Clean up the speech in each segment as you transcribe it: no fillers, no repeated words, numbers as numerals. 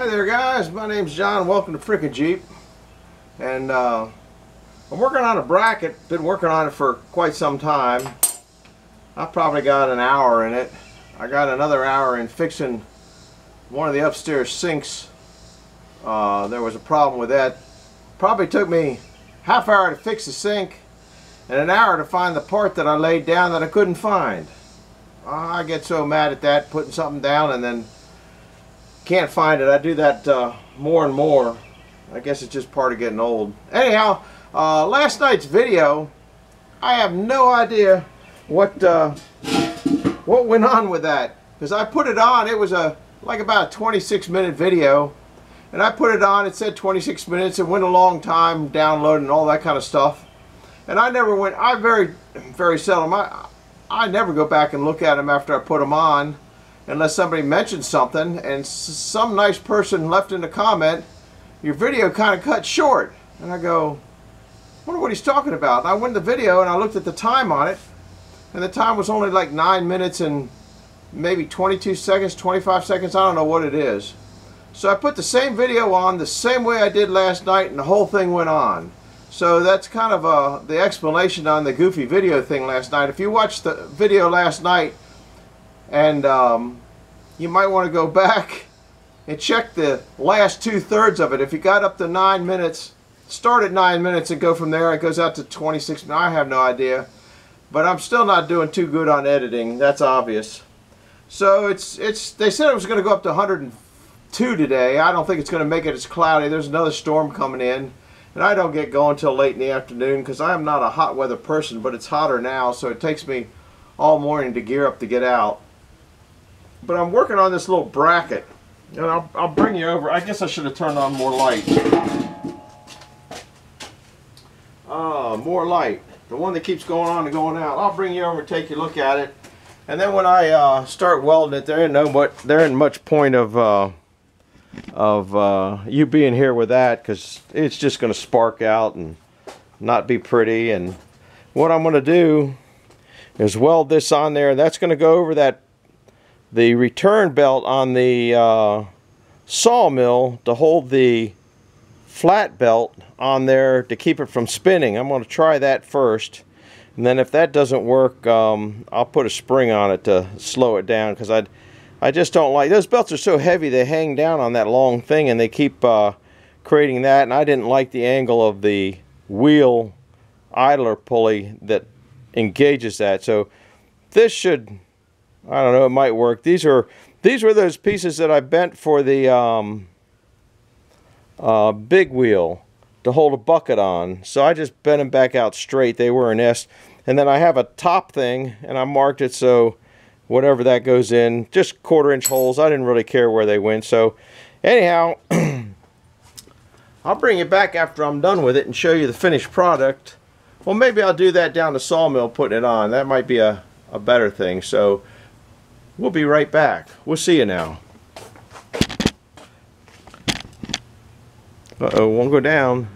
Hi there guys, my name's John. Welcome to Frickin' Jeep. And I'm working on a bracket. Been working on it for quite some time. I've probably got an hour in it. I got another hour in fixing one of the upstairs sinks. There was a problem with that. Probably took me half hour to fix the sink and an hour to find the part that I laid down that I couldn't find. I get so mad at that, putting something down and then can't find it. I do that more and more. I guess it's just part of getting old. Anyhow, last night's video, I have no idea what went on with that, because I put it on. It was like about a 26-minute video, and I put it on. It said 26 minutes. It went a long time downloading all that kind of stuff, and I never went. I very seldom. I never go back and look at them after I put them on, unless somebody mentions something, and some nice person left in a comment, your video kind of cut short. And I go, I wonder what he's talking about. And I went to the video and I looked at the time on it, and the time was only like 9 minutes and maybe 22 seconds, 25 seconds, I don't know what it is. So I put the same video on the same way I did last night, and the whole thing went on. So that's kind of the explanation on the goofy video thing last night. If you watched the video last night, and you might want to go back and check the last 2/3 of it. If you got up to 9 minutes, start at 9 minutes and go from there. It goes out to 26 minutes. I have no idea. But I'm still not doing too good on editing. That's obvious. So they said it was going to go up to 102 today. I don't think it's going to make it. It's cloudy. There's another storm coming in. And I don't get going till late in the afternoon because I am not a hot weather person, but it's hotter now, so it takes me all morning to gear up to get out. But I'm working on this little bracket, and I'll bring you over. I guess I should have turned on more light. More light. The one that keeps going on and going out. I'll bring you over and take a look at it. And then when I start welding it, there ain't much point of you being here with that, because it's just going to spark out and not be pretty. And what I'm going to do is weld this on there, and that's going to go over the return belt on the sawmill to hold the flat belt on there to keep it from spinning. I'm going to try that first, and then if that doesn't work, I'll put a spring on it to slow it down, because I just don't like, those belts are so heavy, they hang down on that long thing and they keep creating that, and I didn't like the angle of the wheel idler pulley that engages that. So this should, I don't know, it might work. These were those pieces that I bent for the big wheel to hold a bucket on. So I just bent them back out straight. They were an S. And then I have a top thing, and I marked it so whatever that goes in, just 1/4-inch holes. I didn't really care where they went. So anyhow, I'll bring it back after I'm done with it and show you the finished product. Well, maybe I'll do that down the sawmill putting it on. That might be a better thing. So we'll be right back. We'll see you now. Uh-oh, won't go down.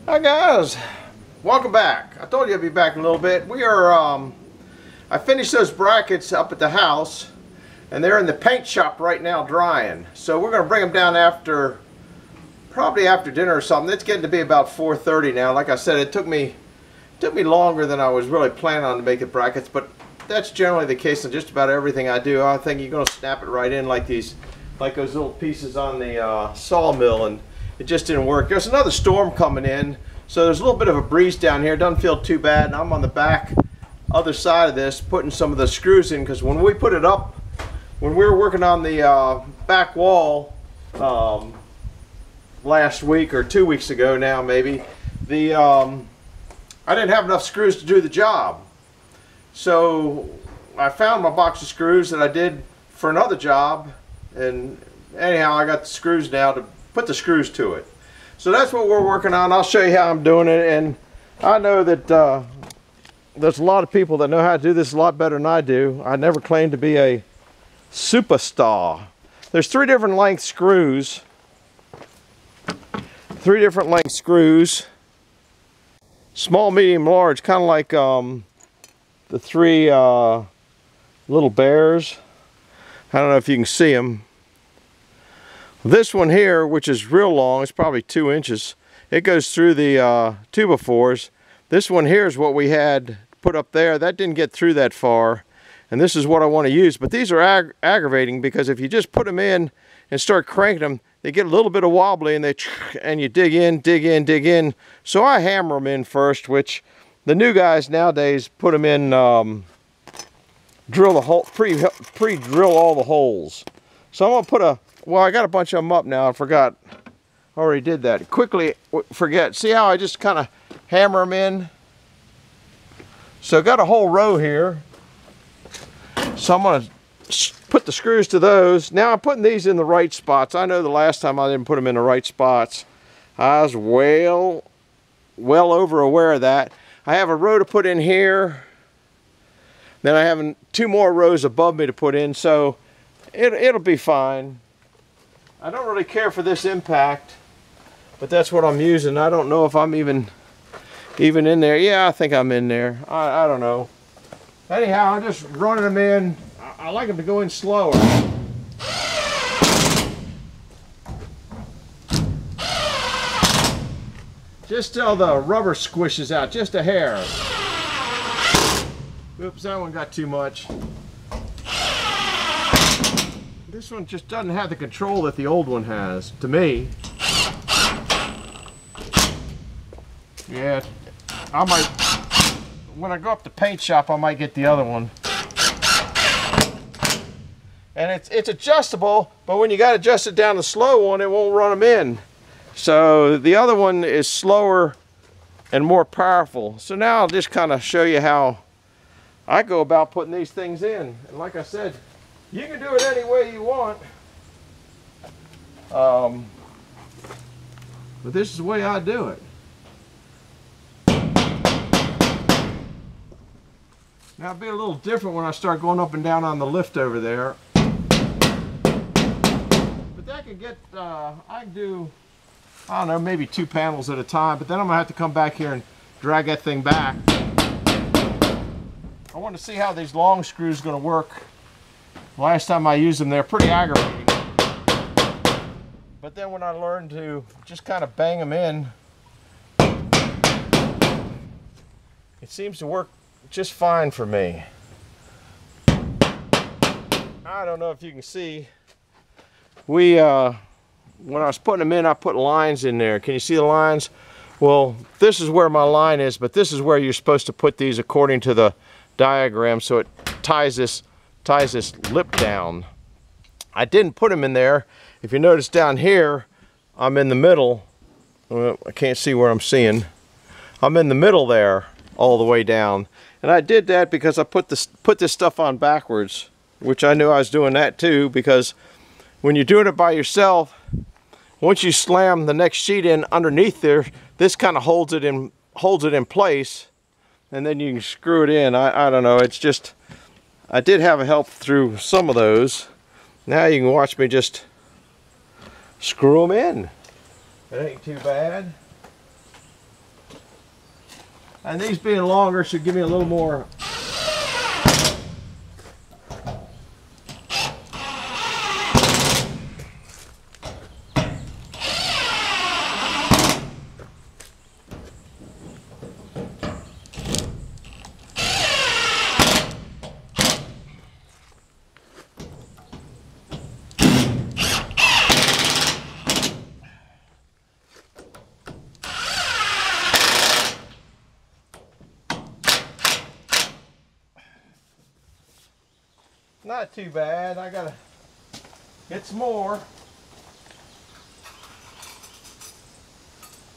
Hi guys, welcome back. I told you I'd be back in a little bit. We are, I finished those brackets up at the house, and they're in the paint shop right now drying. So we're going to bring them down probably after dinner or something. It's getting to be about 4:30 now. Like I said, it took me longer than I was really planning on to make the brackets, but that's generally the case in just about everything I do. I think you're going to snap it right in like those little pieces on the sawmill, and it just didn't work. There's another storm coming in, so there's a little bit of a breeze down here. It doesn't feel too bad, and I'm on the other side of this putting some of the screws in, because when we put it up, when we were working on the back wall last week or 2 weeks ago now maybe, I didn't have enough screws to do the job. So I found my box of screws that I did for another job, and anyhow I got the screws now to put the screws to it. So that's what we're working on. I'll show you how I'm doing it, and I know that there's a lot of people that know how to do this a lot better than I do. I never claimed to be a superstar. There's 3 different length screws. 3 different length screws. Small, medium, large, kind of like the 3 little bears. I don't know if you can see them. This one here, which is real long, it's probably 2 inches. It goes through the 2x4s. This one here is what we had put up there. That didn't get through that far. And this is what I want to use. But these are aggravating because if you just put them in and start cranking them, they get a little bit of wobbly and you dig in, dig in, dig in. So I hammer them in first, which the new guys nowadays put them in, drill the hole, pre-drill all the holes. So I'm gonna put well, I got a bunch of them up now. I forgot, I already did that. Quickly forget. See how I just kind of hammer them in? So I got a whole row here. So I'm gonna put the screws to those. Now I'm putting these in the right spots. I know the last time I didn't put them in the right spots. I was well over aware of that. I have a row to put in here. Then I have 2 more rows above me to put in, so it'll be fine. I don't really care for this impact, but that's what I'm using. I don't know if I'm even in there. Yeah, I think I'm in there. I don't know. Anyhow, I'm just running them in. I like them to go in slower. Just till the rubber squishes out, just a hair. Oops, that one got too much. This one just doesn't have the control that the old one has, to me. Yeah, I might, when I go up to paint shop, I might get the other one. And it's adjustable, but when you got to adjust it down to slow one, it won't run them in. So the other one is slower and more powerful. So now I'll just kind of show you how I go about putting these things in. And like I said, you can do it any way you want. But this is the way I do it. Now it'll be a little different when I start going up and down on the lift over there. But that can get, I can do, I don't know, maybe 2 panels at a time, but then I'm gonna have to come back here and drag that thing back. I want to see how these long screws are gonna work. Last time I used them, they're pretty aggravating. But then when I learned to just kind of bang them in, it seems to work just fine for me. I don't know if you can see. When I was putting them in, I put lines in there. Can you see the lines? Well, this is where my line is, but this is where you're supposed to put these according to the diagram, so it ties this lip down. I didn't put them in there. If you notice down here, I'm in the middle. Well, I can't see where I'm seeing. I'm in the middle there, all the way down. And I did that because I put this stuff on backwards, which I knew I was doing that too, because when you're doing it by yourself, once you slam the next sheet in underneath there, this kind of holds it in place, and then you can screw it in. I don't know, it's just, I did have a help through some of those. Now you can watch me just screw them in. It ain't too bad. And these being longer should give me a little more. Not too bad. I gotta get some more.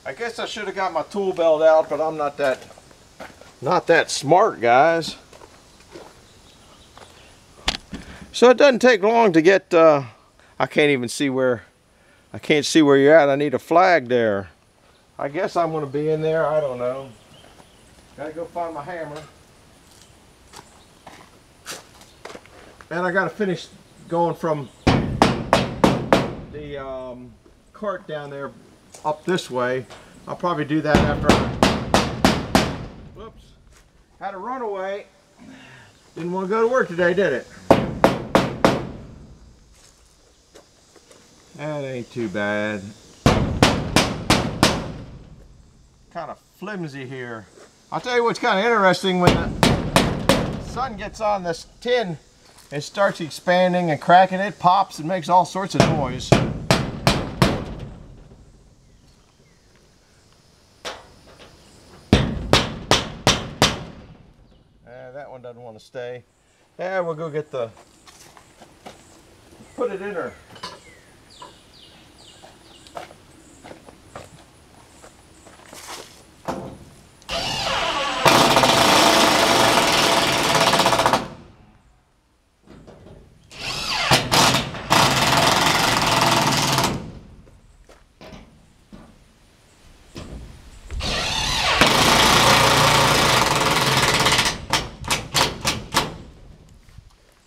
I guess I should have got my tool belt out, but I'm not that smart, guys. So it doesn't take long to get. I can't even see where. I can't see where you're at. I need a flag there. I guess I'm going to be in there. I don't know. Gotta go find my hammer. And I got to finish going from the cart down there up this way. I'll probably do that after I, whoops, had a runaway. Didn't want to go to work today, did it? That ain't too bad. Kind of flimsy here. I'll tell you what's kind of interesting, when the sun gets on this tin, it starts expanding and cracking. It pops and makes all sorts of noise. That one doesn't want to stay. Yeah, we'll go get the, put it in her.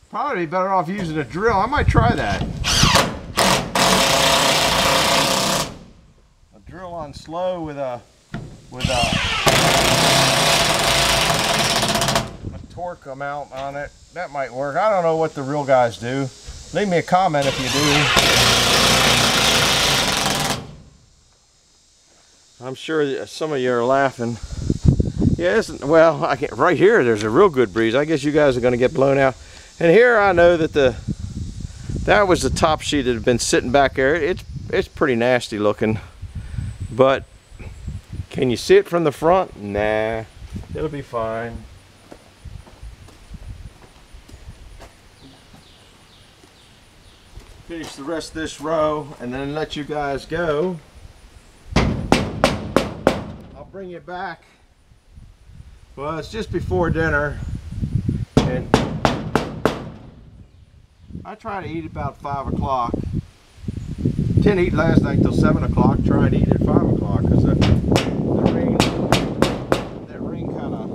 Probably better off using a drill. I might try that. A drill on slow with a torque amount on it. That might work. I don't know what the real guys do. Leave me a comment if you do. I'm sure that some of you are laughing. Yeah, well, I can't, right here there's a real good breeze. I guess you guys are going to get blown out. And here I know that that was the top sheet that had been sitting back there. It's pretty nasty looking, but can you see it from the front? Nah, it'll be fine. Finish the rest of this row and then let you guys go. I'll bring you back. Well, it's just before dinner, and I try to eat about 5 o'clock. Didn't eat last night till 7 o'clock. Try to eat at 5 o'clock because that rain kind of,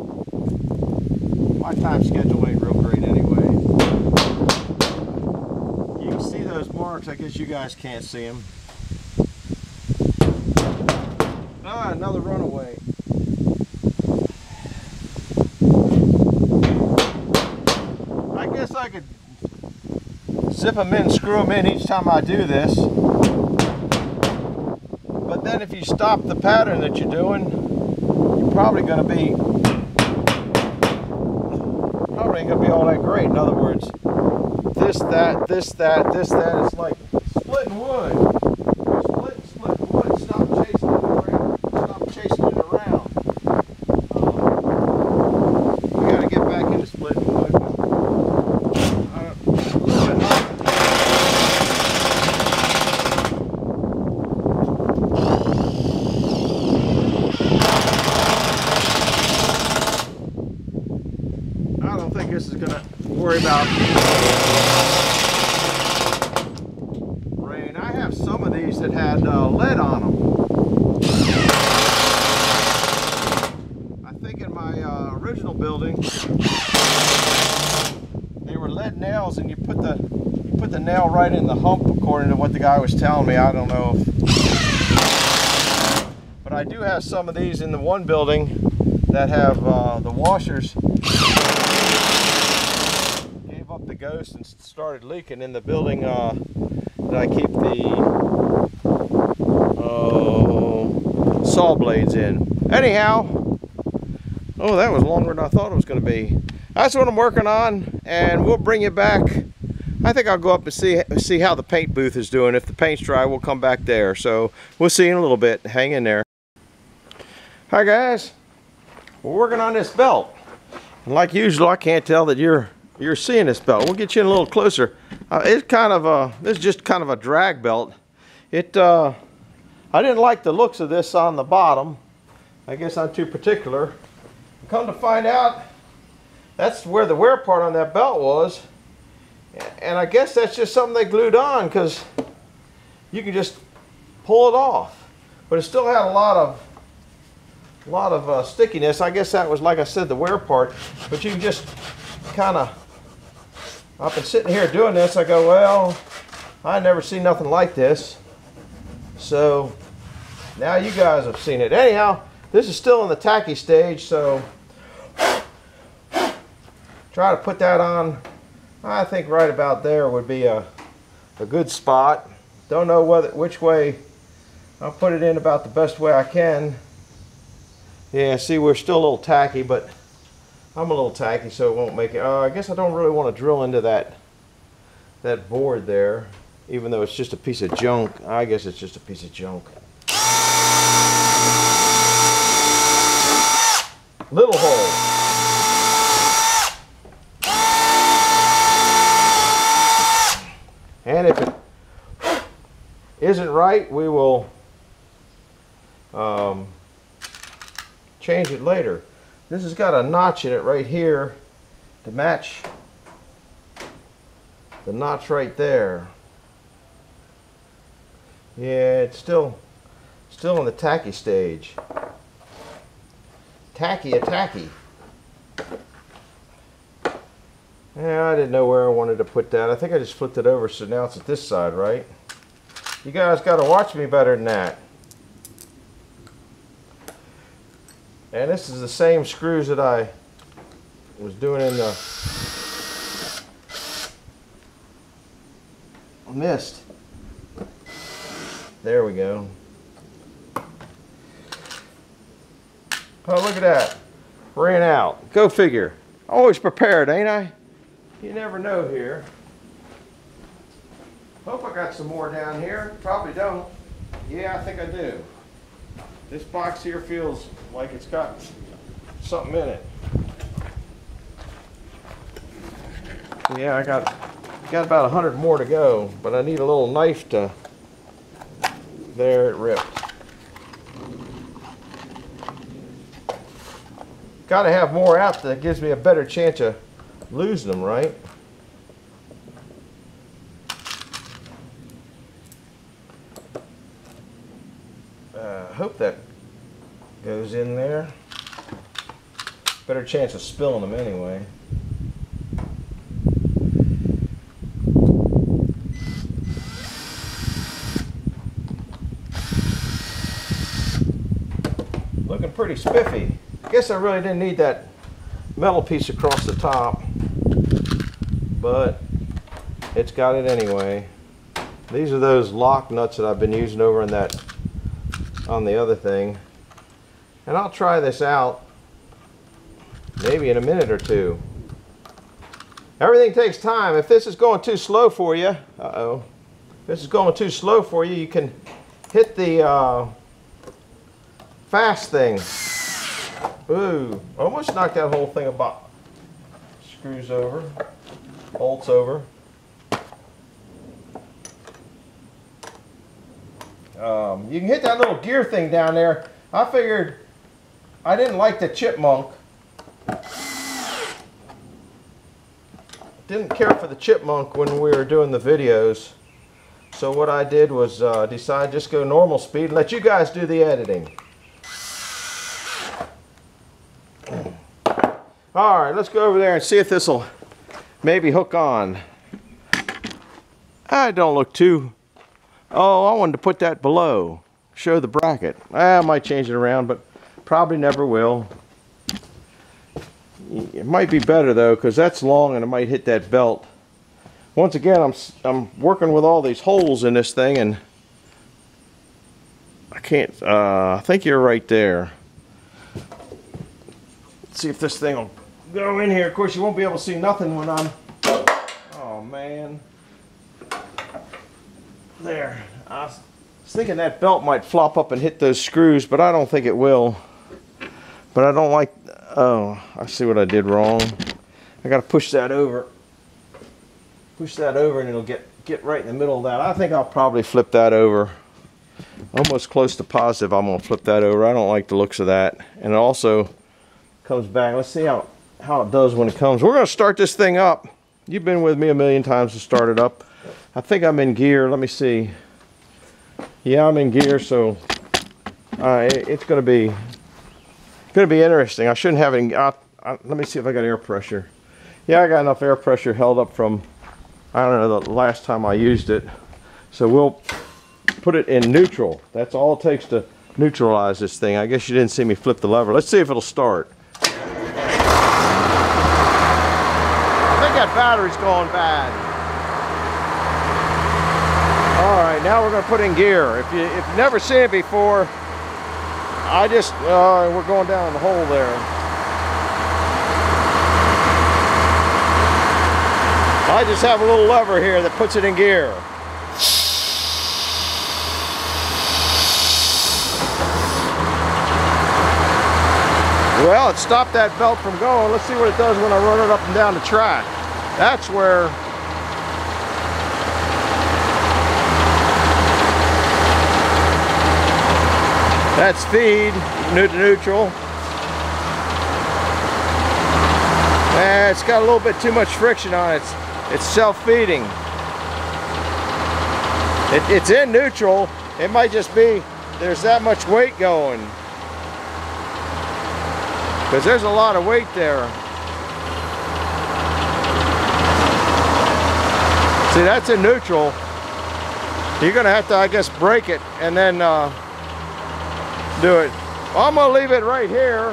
my time schedule ain't real great anyway. You can see those marks. I guess you guys can't see them. Ah, another runaway. I guess I could zip them in, screw them in each time I do this. But then if you stop the pattern that you're doing, you're probably going to be all that great. In other words, this, that, this, that, this, that. It's like splitting wood. You're splitting wood. Stop chasing it around. Stop chasing it around. We got to get back into splitting wood. This is going to worry about rain. I have some of these that had lead on them. I think in my original building they were lead nails, and you put the nail right in the hump according to what the guy was telling me. I don't know if, but I do have some of these in the one building that have the washers the ghost and started leaking in the building that I keep the saw blades in. Anyhow, oh, that was longer than I thought it was going to be. That's what I'm working on, and we'll bring you back. I think I'll go up and see how the paint booth is doing. If the paint's dry, we'll come back there. So we'll see you in a little bit. Hang in there. Hi guys, we're working on this belt, and like usual, I can't tell that you're seeing this belt. We'll get you in a little closer. It's kind of this is just kind of a drag belt. I didn't like the looks of this on the bottom. I guess I'm too particular. Come to find out, that's where the wear part on that belt was, and I guess that's just something they glued on, because you can just pull it off. But it still had a lot of stickiness. I guess that was, like I said, the wear part. But you can just kind of, I've been sitting here doing this, I go, well, I never seen nothing like this. So now you guys have seen it. Anyhow, this is still in the tacky stage, so try to put that on. I think right about there would be a good spot. Don't know which way. I'll put it in about the best way I can. Yeah, see, we're still a little tacky, but I'm a little tacky, so it won't make it. I guess I don't really want to drill into that board there, even though it's just a piece of junk. I guess it's just a piece of junk. Little hole. And if it isn't right, we will change it later. This has got a notch in it right here to match the notch right there. Yeah, it's still in the tacky stage. Tacky. Yeah, I didn't know where I wanted to put that. I think I just flipped it over, so now it's at this side, right? You guys got to watch me better than that. And this is the same screws that I was doing in the mist. There we go. Oh, look at that. Ran out. Go figure. Always prepared, ain't I? You never know here. Hope I got some more down here. Probably don't. Yeah, I think I do. This box here feels like it's got something in it. Yeah, I got about 100 more to go, but I need a little knife to... There, it ripped. Got to have more out that gives me a better chance of losing them, right? Hope that goes in there. Better chance of spilling them anyway. Looking pretty spiffy. I guess I really didn't need that metal piece across the top, but it's got it anyway. These are those lock nuts that I've been using over in that on the other thing, and I'll try this out maybe in a minute or two. Everything takes time. If this is going too slow for you, if this is going too slow for you, you can hit the fast thing. Ooh, almost knocked that whole thing about. Screws over, bolts over. You can hit that little gear thing down there. I figured I didn't like the chipmunk. Didn't care for the chipmunk when we were doing the videos. So what I did was decide just go normal speed and let you guys do the editing. Alright, let's go over there and see if this will maybe hook on. I don't look too... Oh, I wanted to put that below. Show the bracket. I might change it around, but probably never will. It might be better though, because that's long and it might hit that belt. Once again, I'm working with all these holes in this thing, and I can't... I think you're right there. Let's see if this thing will go in here. Of course, you won't be able to see nothing when I'm... Oh, man. There. I was thinking that belt might flop up and hit those screws, but I don't think it will. But I don't like... Oh, I see what I did wrong. I got to push that over. Push that over and it'll get right in the middle of that. I think I'll probably flip that over. Almost close to positive I'm going to flip that over. I don't like the looks of that. And it also comes back. Let's see how it does when it comes. We're going to start this thing up. You've been with me a million times to start it up. I think I'm in gear. Let me see. Yeah, I'm in gear, so it's going to be interesting. I shouldn't have any... let me see if I got air pressure. Yeah, I got enough air pressure held up from, I don't know, the last time I used it. So we'll put it in neutral. That's all it takes to neutralize this thing. I guess you didn't see me flip the lever. Let's see if it'll start. I think that battery's going bad. Alright, now we're going to put in gear. If you've never seen it before, we're going down the hole there. I just have a little lever here that puts it in gear. Well, it stopped that belt from going. Let's see what it does when I run it up and down the track. That's where that's feed, neutral. It's got a little bit too much friction on it. It's self-feeding. It's in neutral. It might just be there's that much weight going. Because there's a lot of weight there. See, that's in neutral. You're going to have to, I guess, brake it and then do it. Well, I'm going to leave it right here.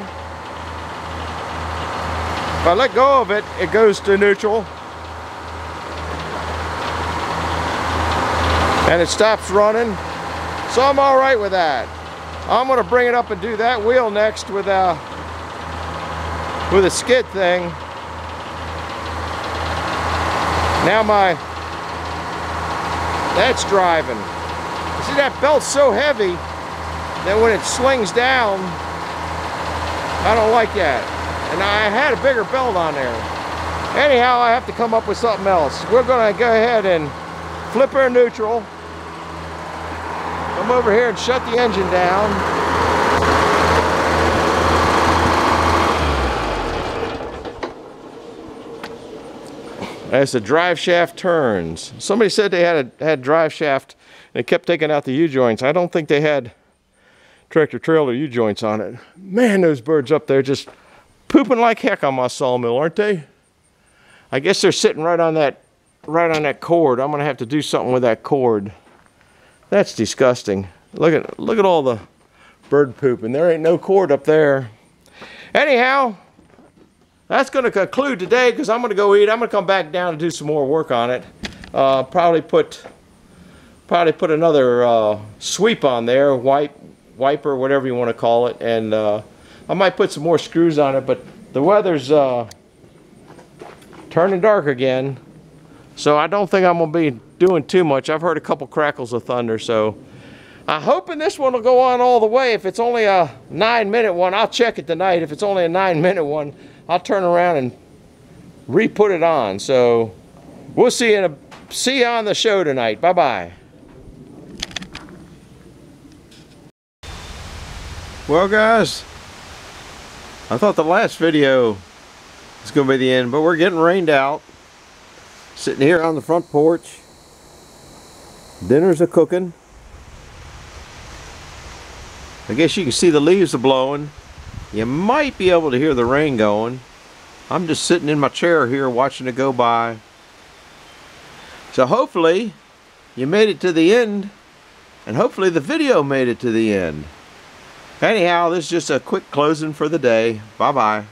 If I let go of it, it goes to neutral. And it stops running. So I'm all right with that. I'm going to bring it up and do that wheel next with a skid thing. Now that's driving. See, that belt's so heavy that when it slings down, I don't like that. And I had a bigger belt on there. Anyhow, I have to come up with something else. We're going to go ahead and flip her neutral. Come over here and shut the engine down. As the drive shaft turns. Somebody said they had drive shaft and it kept taking out the U-joints. I don't think they had tractor trailer U-joints on it. Man, those birds up there just pooping like heck on my sawmill, aren't they? I guess they're sitting right on that cord. I'm gonna have to do something with that cord. That's disgusting. Look at all the bird poop, and there ain't no cord up there. Anyhow, that's going to conclude today because I'm going to go eat. I'm going to come back down and do some more work on it. Probably put another sweep on there, wiper, whatever you want to call it, and I might put some more screws on it. But the weather's turning dark again, so I don't think I'm going to be doing too much. I've heard a couple crackles of thunder, so I'm hoping this one will go on all the way. If it's only a 9-minute one, I'll check it tonight. If it's only a 9-minute one, I'll turn around and re-put it on. So we'll see you on the show tonight. Bye-bye. Well, guys, I thought the last video was going to be the end, but we're getting rained out. Sitting here on the front porch. Dinner's a cooking. I guess you can see the leaves are blowing. You might be able to hear the rain going. I'm just sitting in my chair here watching it go by. So hopefully you made it to the end, and hopefully the video made it to the end. Anyhow, this is just a quick closing for the day. Bye-bye.